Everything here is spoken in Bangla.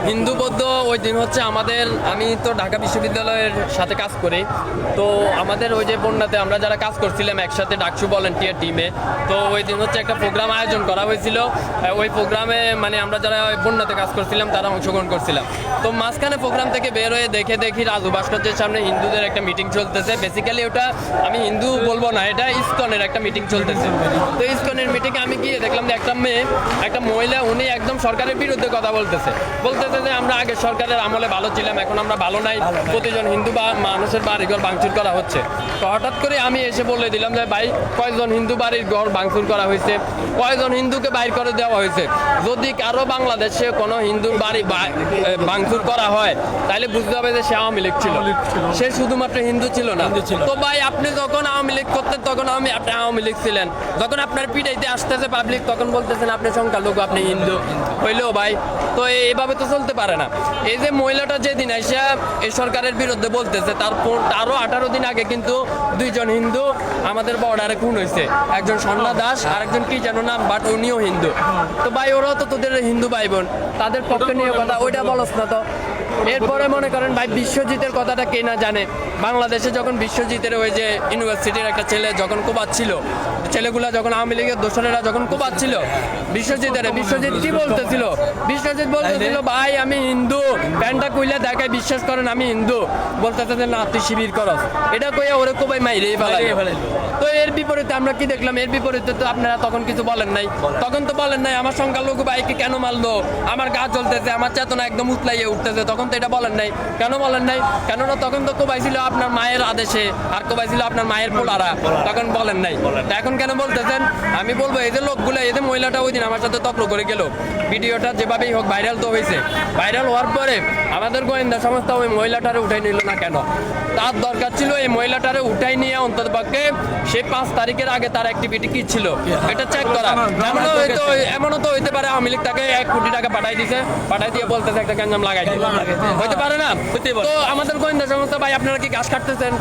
হিন্দু বৌদ্ধ ওই দিন হচ্ছে আমাদের, আমি তো ঢাকা বিশ্ববিদ্যালয়ের সাথে কাজ করি, তো আমাদের ওই যে বন্যাতে আমরা যারা কাজ করছিলাম একসাথে ডাকসু ভলেন্টিয়ার টিমে, তো ওই দিন হচ্ছে একটা প্রোগ্রাম আয়োজন করা হয়েছিল। ওই প্রোগ্রামে মানে আমরা যারা ওই বন্যাতে কাজ করছিলাম তারা অংশগ্রহণ করছিলাম। তো মাঝখানে প্রোগ্রাম থেকে বের হয়ে দেখি রাজু ভাস্কর্যের সামনে হিন্দুদের একটা মিটিং চলতেছে। বেসিক্যালি ওটা আমি হিন্দু বলবো না, এটা ইসকনের একটা মিটিং চলতেছে। তো ইসকনের মিটিংয়ে আমি গিয়ে দেখলাম যে একটা মহিলা, উনি একদম সরকারের বিরুদ্ধে কথা বলতেছে যে আমরা আগে সরকারের আমলে ভালো ছিলাম, এখন আমরা ভালো নাই, প্রতিজন হিন্দু বা মানুষের বাড়িঘর ভাঙচুর করা হচ্ছে। তো হঠাৎ করে আমি এসে বলে দিলাম যে ভাই, কয়জন হিন্দু বাড়ির ঘর ভাঙচুর করা হয়েছে, কয়জন হিন্দুকে বাইর করে দেওয়া হয়েছে। যদি কারো বাংলাদেশে কোনো হিন্দুর বাড়ি ভাঙচুর করা হয় তাহলে বুঝতে হবে যে সে আওয়ামী লীগ ছিল, সে শুধুমাত্র হিন্দু ছিল না। তো ভাই আপনি যখন আওয়ামী লীগ করতেন তখন আপনি আওয়ামী লীগ ছিলেন, যখন আপনার পিঠাইতে আসতেছে পাবলিক তখন বলতেছেন আপনি সংখ্যালঘু, আপনি হিন্দু হইলেও ভাই। তো এভাবে তো চলতে পারে না। এই যে মহিলাটা যেদিন আইসা এই সরকারের বিরুদ্ধে বলতেছে, তারও 18 দিন আগে কিন্তু 2 জন হিন্দু আমাদের বর্ডারে খুন হয়েছে, একজন সন্ধ্যা দাস আর একজন কি যেন নাম, বাট উনিও হিন্দু। তো ভাই ওরাও তো তোদের হিন্দু ভাই বোন, তাদের পক্ষে নিয়ে কথা ওইটা বলস না তো। এরপরে মনে করেন ভাই বিশ্বজিতের কথাটা কে না জানে। বাংলাদেশে যখন বিশ্বজিতের ওই যে ইউনিভার্সিটির একটা ছেলে যখন কোবাচ্ছিল, ছেলেগুলা যখন আওয়ামী লীগের দোসরেরা যখন কোবাচ্ছিল বিশ্বজিৎ কি বলতেছিল? বিশ্বজিৎ বলতেছিল ভাই আমি হিন্দু, প্যান্টটা কইলে দেখায় বিশ্বাস করেন আমি হিন্দু, বলতেছে যে না তুই শিবির করস, এটা কইয়া ওরে কোবাই মাইরে ফেলে। তো এর বিপরীতে আমরা কি দেখলাম? এর বিপরীতে তো আপনারা তখন কিছু বলেন নাই। তখন তো বলেন নাই আমার সংখ্যালঘু ভাইকে কেন মারলো, আমার গা জ্বলতেছে, আমার চেতনা একদম উতলাইয়ে উঠতেছে, তখন তো এটা বলেন নাই। কেন বলেন নাই? কেননা তখন তো কোবাইছিল আপনার মায়ের আদেশে, আর কোবাইছিল আপনার মায়ের পোলারা, তখন বলেন নাই। এখন কেন বলতেছেন? আমি বলবো এই যে লোকগুলো, এই যে মহিলাটা ওই দিন আমার সাথে তর্ক করে গেল, ভিডিওটা যেভাবেই হোক ভাইরাল তো হয়েছে। ভাইরাল হওয়ার পরে আমাদের গোয়েন্দা সংস্থা ওই মহিলাটারে উঠাই নিল না কেন? তার দরকার ছিল এই মহিলাটারে উঠাই নিয়ে অন্ততপক্ষে সে 5 তারিখের আগে তার অ্যাক্টিভিটি কি ছিল এটা চেক করা। এমনও তো হইতে পারে আওয়ামী লীগ তাকে 1 কোটি টাকা পাঠাই দিয়ে বলতেছে একটা গ্যাঞ্জাম লাগাই দিতে, হইতে পারে না? তো আমাদের গোয়েন্দা সংস্থা ভাই আপনারা কি গাছ কাটতেছেন?